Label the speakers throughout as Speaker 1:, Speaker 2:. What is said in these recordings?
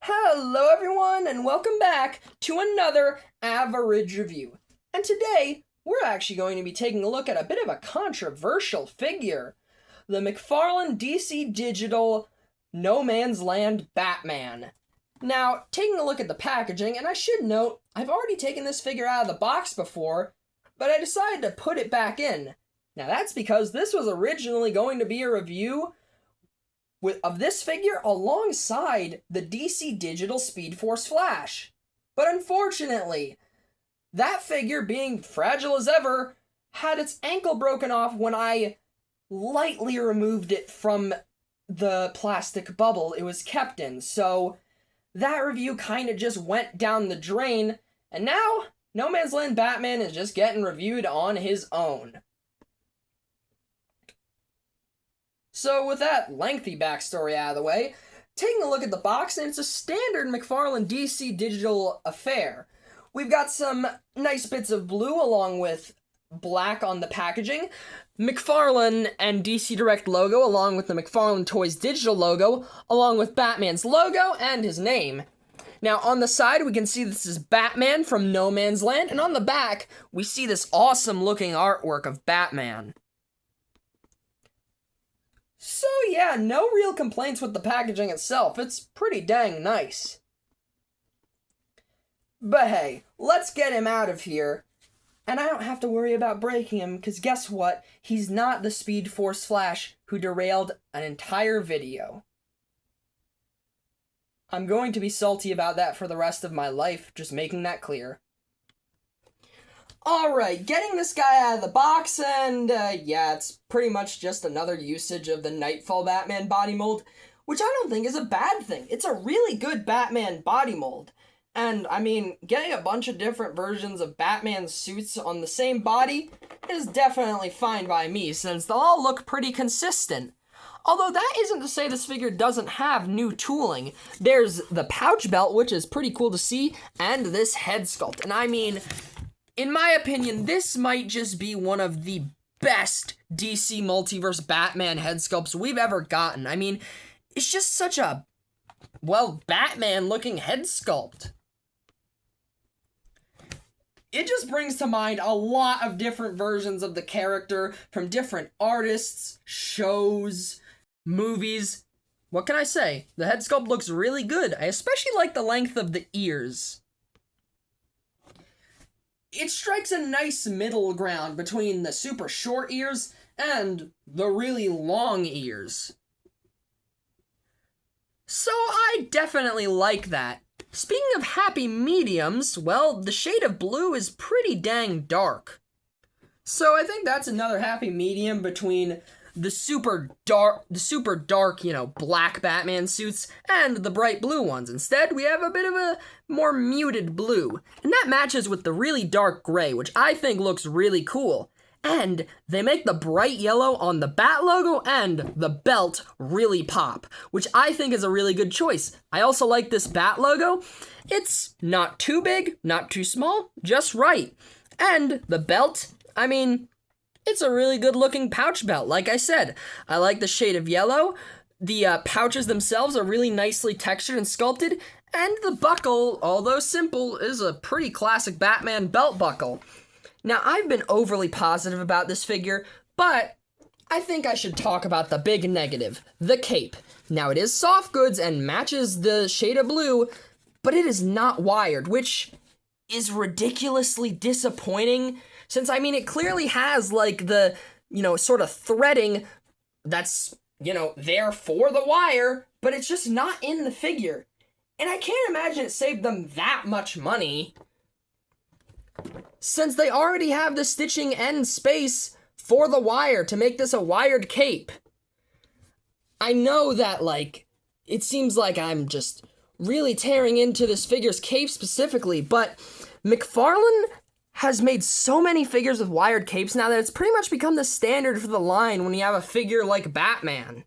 Speaker 1: Hello everyone and welcome back to another average review. And today, we're actually going to be taking a look at a bit of a controversial figure. The Mcfarlane DC Digital No Man's Land Batman. Now, taking a look at the packaging, and I should note, I've already taken this figure out of the box before, but I decided to put it back in. Now that's because this was originally going to be a review of this figure alongside the DC Digital Speed Force Flash. But unfortunately, that figure, being fragile as ever, had its ankle broken off when I lightly removed it from the plastic bubble it was kept in. So that review kind of just went down the drain, and now No Man's Land Batman is just getting reviewed on his own. So with that lengthy backstory out of the way, taking a look at the box, and it's a standard Mcfarlane DC Digital affair. We've got some nice bits of blue along with black on the packaging, Mcfarlane and DC Direct logo along with the Mcfarlane Toys Digital logo, along with Batman's logo and his name. Now on the side we can see this is Batman from No Man's Land, and on the back we see this awesome looking artwork of Batman. So yeah, no real complaints with the packaging itself. It's pretty dang nice. But hey, let's get him out of here. And I don't have to worry about breaking him, because guess what? He's not the Speed Force Flash who derailed an entire video. I'm going to be salty about that for the rest of my life, just making that clear. Alright, getting this guy out of the box, and yeah, it's pretty much just another usage of the Nightfall Batman body mold, which I don't think is a bad thing. It's a really good Batman body mold. And, I mean, getting a bunch of different versions of Batman's suits on the same body is definitely fine by me, since they'll all look pretty consistent. Although that isn't to say this figure doesn't have new tooling. There's the pouch belt, which is pretty cool to see, and this head sculpt. And I mean, in my opinion, this might just be one of the best DC Multiverse Batman head sculpts we've ever gotten. I mean, it's just such a, well, Batman-looking head sculpt. It just brings to mind a lot of different versions of the character from different artists, shows, movies. What can I say? The head sculpt looks really good. I especially like the length of the ears. It strikes a nice middle ground between the super short ears and the really long ears. So I definitely like that. Speaking of happy mediums, well, the shade of blue is pretty dang dark. So I think that's another happy medium between the super dark, black Batman suits and the bright blue ones. Instead, we have a bit of a more muted blue, and that matches with the really dark gray, which I think looks really cool. And they make the bright yellow on the Bat logo and the belt really pop, which I think is a really good choice. I also like this Bat logo. It's not too big, not too small, just right. And the belt, I mean, it's a really good looking pouch belt. Like I said, I like the shade of yellow. The pouches themselves are really nicely textured and sculpted. And the buckle, although simple, is a pretty classic Batman belt buckle. Now, I've been overly positive about this figure, but I think I should talk about the big negative, the cape. Now, it is soft goods and matches the shade of blue, but it is not wired, which is ridiculously disappointing, since, I mean, it clearly has, like, the, sort of threading that's, there for the wire, but it's just not in the figure. And I can't imagine it saved them that much money, since they already have the stitching and space for the wire to make this a wired cape. I know that, it seems like I'm just really tearing into this figure's cape specifically, but Mcfarlane has made so many figures with wired capes now that it's pretty much become the standard for the line when you have a figure like Batman.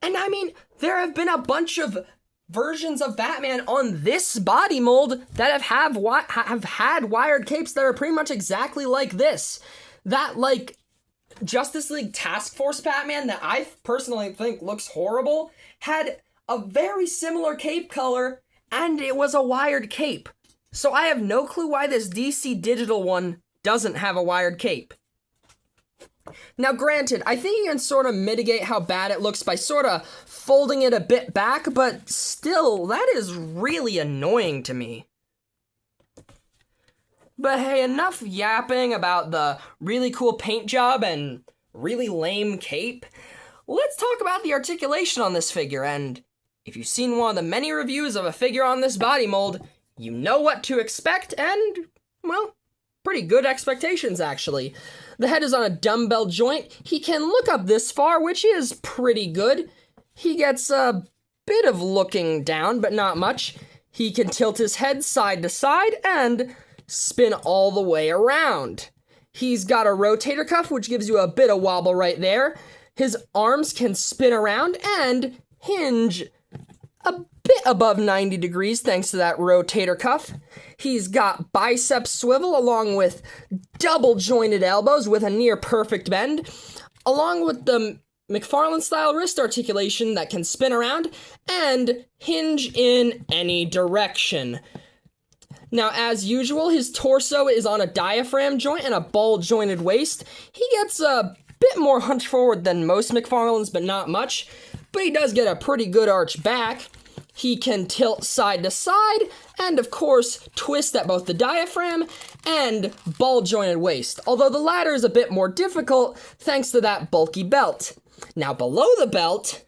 Speaker 1: And I mean, there have been a bunch of versions of Batman on this body mold that have had wired capes that are pretty much exactly like this. That, Justice League Task Force Batman that I personally think looks horrible had a very similar cape color, and it was a wired cape. So I have no clue why this DC Digital one doesn't have a wired cape. Now granted, I think you can sort of mitigate how bad it looks by sort of folding it a bit back, but still, that is really annoying to me. But hey, enough yapping about the really cool paint job and really lame cape. Let's talk about the articulation on this figure, and if you've seen one of the many reviews of a figure on this body mold, you know what to expect, and, well, pretty good expectations, actually. The head is on a dumbbell joint. He can look up this far, which is pretty good. He gets a bit of looking down, but not much. He can tilt his head side to side and spin all the way around. He's got a rotator cuff, which gives you a bit of wobble right there. His arms can spin around and hinge a bit above 90 degrees thanks to that rotator cuff. He's got bicep swivel along with double jointed elbows with a near perfect bend, along with the Mcfarlane style wrist articulation that can spin around and hinge in any direction. Now, as usual, his torso is on a diaphragm joint and a ball jointed waist. He gets a bit more hunched forward than most Mcfarlanes, but not much. But he does get a pretty good arch back. He can tilt side to side, and of course, twist at both the diaphragm and ball-jointed waist, although the latter is a bit more difficult thanks to that bulky belt. Now, below the belt,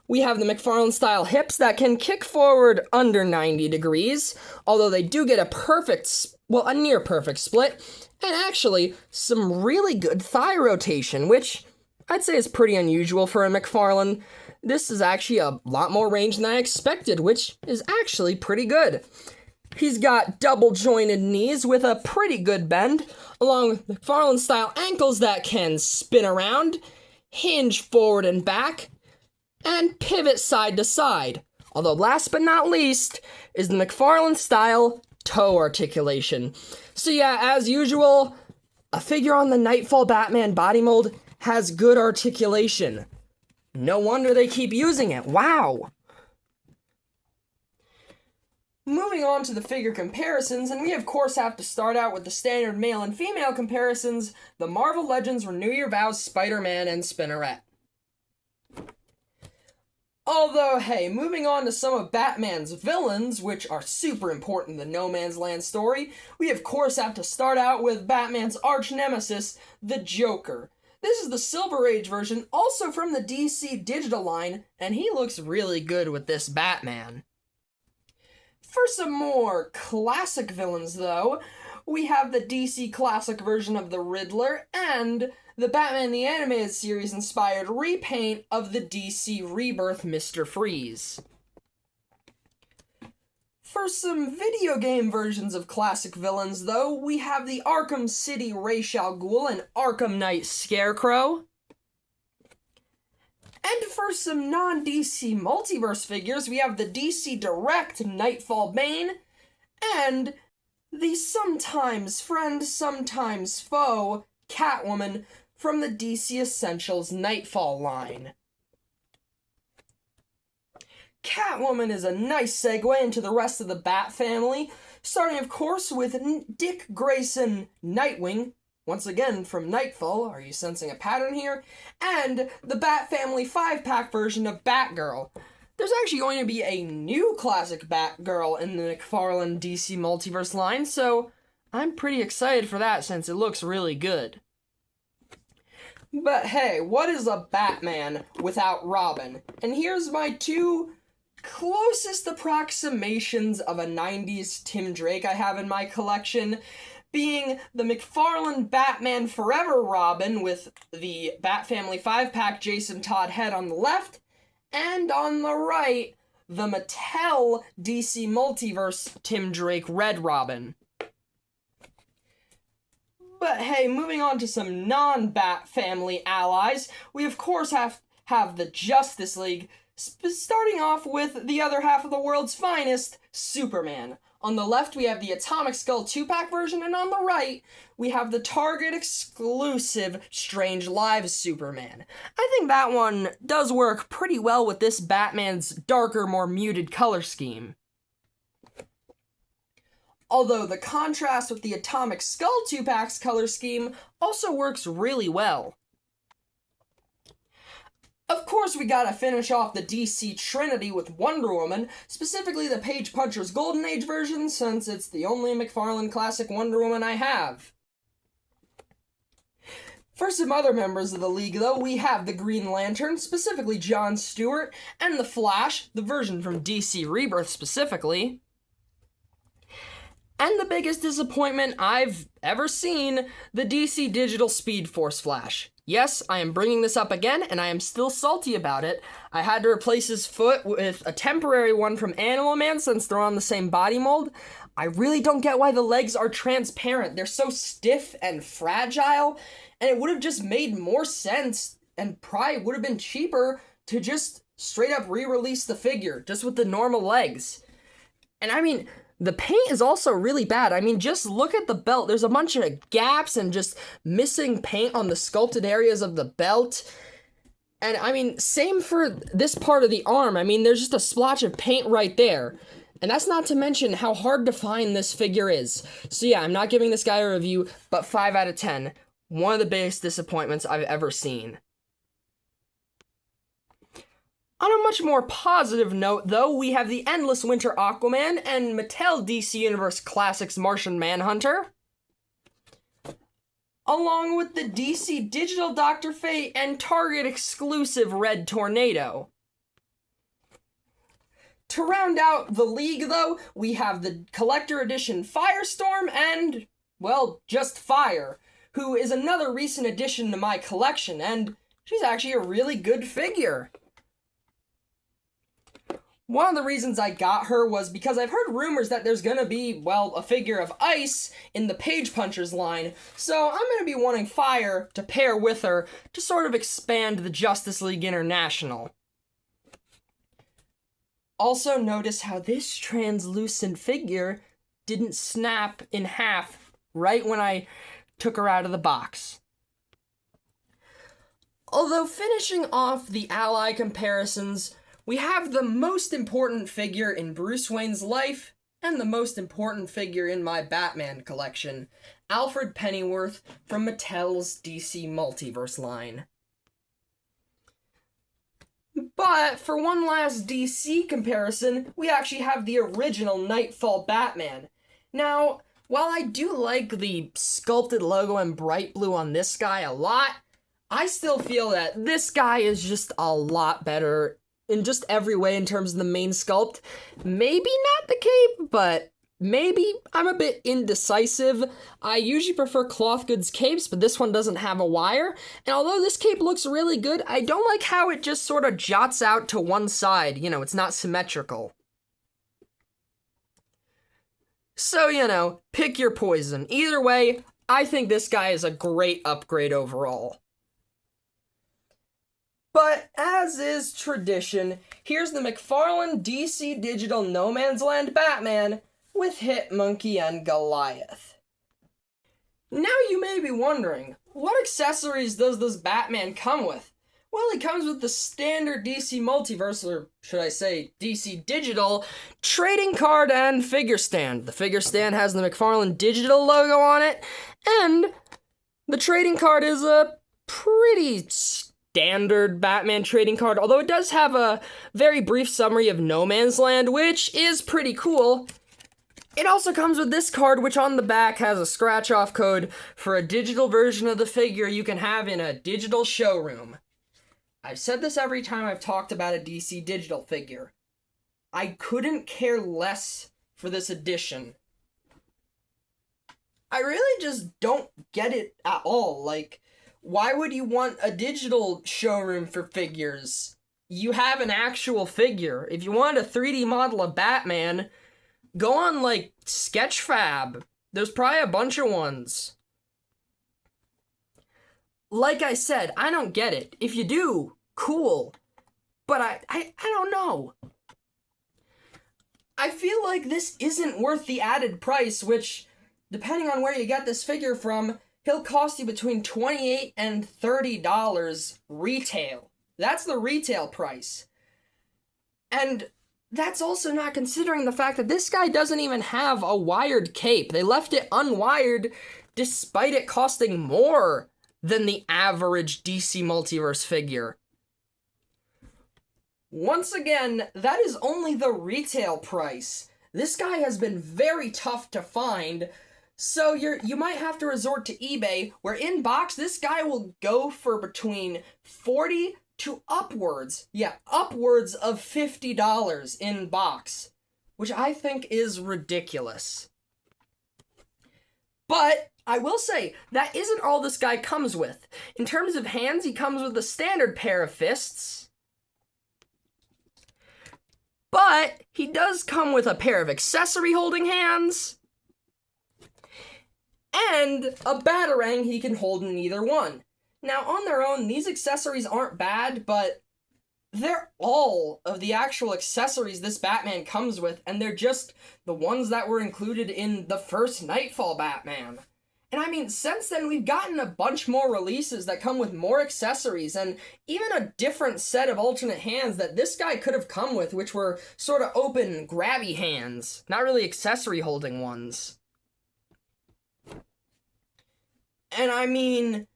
Speaker 1: we have the Mcfarlane-style hips that can kick forward under 90 degrees, although they do get a near-perfect split, and actually, some really good thigh rotation, which I'd say is pretty unusual for a Mcfarlane. This is actually a lot more range than I expected, which is actually pretty good. He's got double jointed knees with a pretty good bend, along with McFarlane style ankles that can spin around, hinge forward and back, and pivot side to side. Although last but not least is the McFarlane style toe articulation. So yeah, as usual, a figure on the Nightfall Batman body mold has good articulation. No wonder they keep using it. Wow. Moving on to the figure comparisons, and we of course have to start out with the standard male and female comparisons, the Marvel Legends Renew Your Vows Spider-Man and Spinneret. Although, hey, moving on to some of Batman's villains, which are super important in the No Man's Land story, we of course have to start out with Batman's arch nemesis, the Joker. This is the Silver Age version, also from the DC Digital line, and he looks really good with this Batman. For some more classic villains, though, we have the DC Classic version of the Riddler and the Batman the Animated Series inspired repaint of the DC Rebirth Mr. Freeze. For some video game versions of classic villains, though, we have the Arkham City Ra's al Ghul and Arkham Knight Scarecrow. And for some non-DC multiverse figures, we have the DC Direct Nightfall Bane, and the sometimes friend, sometimes foe, Catwoman from the DC Essentials Nightfall line. Catwoman is a nice segue into the rest of the Bat family, starting of course with Dick Grayson Nightwing, once again from Nightfall, are you sensing a pattern here? And the Bat Family 5-pack version of Batgirl. There's actually going to be a new classic Batgirl in the McFarlane DC Multiverse line, so I'm pretty excited for that since it looks really good. But hey, what is a Batman without Robin? And here's my two closest approximations of a 90s Tim Drake I have in my collection, being the McFarlane Batman Forever Robin with the Bat Family 5-pack Jason Todd head on the left, and on the right, the Mattel DC Multiverse Tim Drake Red Robin. But hey, moving on to some non-Bat Family allies, we of course have have the Justice League, starting off with the other half of the world's finest, Superman. On the left, we have the Atomic Skull 2-pack version, and on the right, we have the Target exclusive Strange Lives Superman. I think that one does work pretty well with this Batman's darker, more muted color scheme. Although the contrast with the Atomic Skull 2-pack's color scheme also works really well. Of course, we gotta finish off the DC Trinity with Wonder Woman, specifically the Page Puncher's Golden Age version, since it's the only Mcfarlane classic Wonder Woman I have. For some other members of the League, though, we have the Green Lantern, specifically John Stewart, and the Flash, the version from DC Rebirth specifically. And the biggest disappointment I've ever seen, the DC Digital Speed Force Flash. Yes, I am bringing this up again, and I am still salty about it. I had to replace his foot with a temporary one from Animal Man since they're on the same body mold. I really don't get why the legs are transparent. They're so stiff and fragile, and it would have just made more sense, and probably would have been cheaper to just straight up re-release the figure, just with the normal legs. And I mean, the paint is also really bad. I mean, just look at the belt. There's a bunch of gaps and just missing paint on the sculpted areas of the belt. And I mean, same for this part of the arm. I mean, there's just a splotch of paint right there. And that's not to mention how hard to find this figure is. So yeah, I'm not giving this guy a review, but 5 out of 10. One of the biggest disappointments I've ever seen. On a much more positive note, though, we have the Endless Winter Aquaman and Mattel DC Universe Classics Martian Manhunter, along with the DC Digital Dr. Fate and Target exclusive Red Tornado. To round out the League, though, we have the Collector Edition Firestorm and, well, just Fire, who is another recent addition to my collection, and she's actually a really good figure. One of the reasons I got her was because I've heard rumors that there's gonna be, well, a figure of Ice in the Page Punchers line, so I'm gonna be wanting Fire to pair with her to sort of expand the Justice League International. Also, notice how this translucent figure didn't snap in half right when I took her out of the box. Although finishing off the ally comparisons, we have the most important figure in Bruce Wayne's life and the most important figure in my Batman collection, Alfred Pennyworth from Mattel's DC Multiverse line. But for one last DC comparison, we actually have the original Nightfall Batman. Now, while I do like the sculpted logo in bright blue on this guy a lot, I still feel that this guy is just a lot better in just every way in terms of the main sculpt. Maybe not the cape, but maybe I'm a bit indecisive. I usually prefer cloth goods capes, but this one doesn't have a wire. And although this cape looks really good, I don't like how it just sort of jots out to one side. You know, it's not symmetrical. So, pick your poison. Either way, I think this guy is a great upgrade overall. But as is tradition, here's the Mcfarlane DC Digital No Man's Land Batman with Hitmonkey and Goliath. Now you may be wondering, what accessories does this Batman come with? Well, he comes with the standard DC Multiverse, or should I say DC Digital, trading card and figure stand. The figure stand has the Mcfarlane Digital logo on it, and the trading card is a pretty standard Batman trading card, although it does have a very brief summary of No Man's Land, which is pretty cool. It also comes with this card, which on the back has a scratch-off code for a digital version of the figure you can have in a digital showroom. I've said this every time I've talked about a DC Digital figure. I couldn't care less for this edition. I really just don't get it at all. Like, why would you want a digital showroom for figures? You have an actual figure. If you want a 3D model of Batman, go on, like, Sketchfab. There's probably a bunch of ones. Like I said, I don't get it. If you do, cool. But I don't know. I feel like this isn't worth the added price, which, depending on where you get this figure from, he'll cost you between $28 and $30 retail. That's the retail price. And that's also not considering the fact that this guy doesn't even have a wired cape. They left it unwired despite it costing more than the average DC Multiverse figure. Once again, that is only the retail price. This guy has been very tough to find, so you might have to resort to eBay, where in box, this guy will go for between $40 to upwards of $50 in box, which I think is ridiculous. But I will say, that isn't all this guy comes with. In terms of hands, he comes with a standard pair of fists, but he does come with a pair of accessory holding hands, and a batarang he can hold in either one. Now, on their own, these accessories aren't bad, but they're all of the actual accessories this Batman comes with, and they're just the ones that were included in the first Nightfall Batman. And I mean, since then, we've gotten a bunch more releases that come with more accessories, and even a different set of alternate hands that this guy could have come with, which were sort of open, grabby hands, not really accessory-holding ones. And I mean,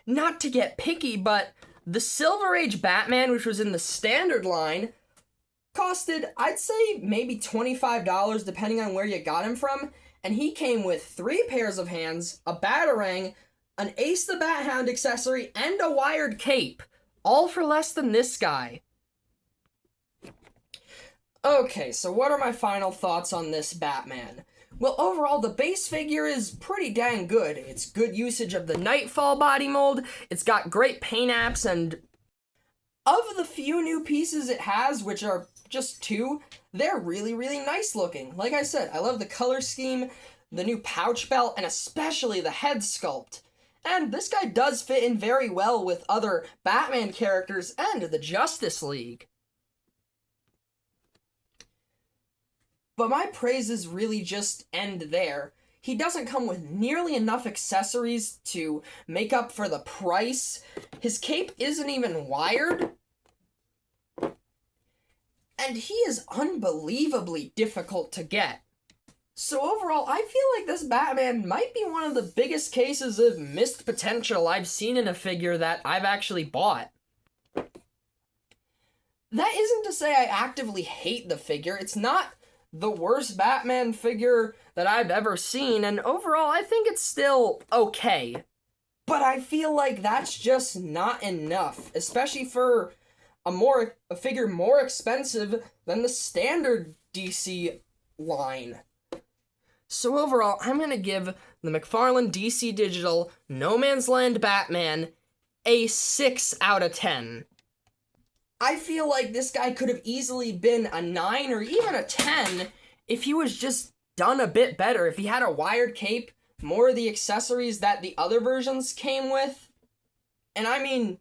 Speaker 1: not to get picky, but the Silver Age Batman, which was in the standard line, costed, I'd say, maybe $25, depending on where you got him from. And he came with 3 pairs of hands, a batarang, an Ace the Bat Hound accessory, and a wired cape. All for less than this guy. Okay, so what are my final thoughts on this Batman? Well, overall, the base figure is pretty dang good. It's good usage of the Nightfall body mold, it's got great paint apps, and of the few new pieces it has, which are just 2, they're really, really nice looking. Like I said, I love the color scheme, the new pouch belt, and especially the head sculpt. And this guy does fit in very well with other Batman characters and the Justice League. But my praises really just end there. He doesn't come with nearly enough accessories to make up for the price. His cape isn't even wired. And he is unbelievably difficult to get. So overall, I feel like this Batman might be one of the biggest cases of missed potential I've seen in a figure that I've actually bought. That isn't to say I actively hate the figure. It's not the worst Batman figure that I've ever seen, and overall, I think it's still okay. But I feel like that's just not enough, especially for a figure more expensive than the standard DC line. So overall, I'm going to give the Mcfarlane DC Digital No Man's Land Batman a 6 out of 10. I feel like this guy could have easily been a 9 or even a 10 if he was just done a bit better. If he had a wired cape, more of the accessories that the other versions came with. And I mean,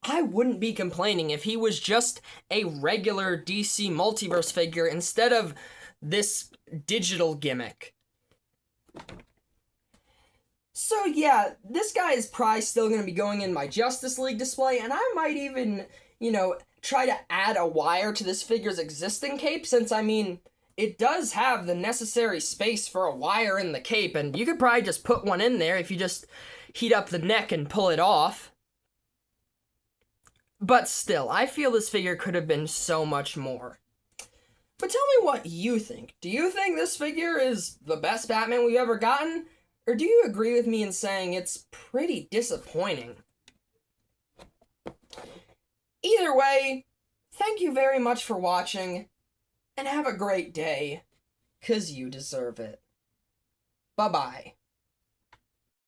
Speaker 1: I wouldn't be complaining if he was just a regular DC Multiverse figure instead of this digital gimmick. So yeah, this guy is probably still going to be going in my Justice League display, and I might even, try to add a wire to this figure's existing cape, since, I mean, it does have the necessary space for a wire in the cape, and you could probably just put one in there if you just heat up the neck and pull it off. But still, I feel this figure could have been so much more. But tell me what you think. Do you think this figure is the best Batman we've ever gotten? Or do you agree with me in saying it's pretty disappointing? Either way, thank you very much for watching, and have a great day, 'cause you deserve it. Bye-bye.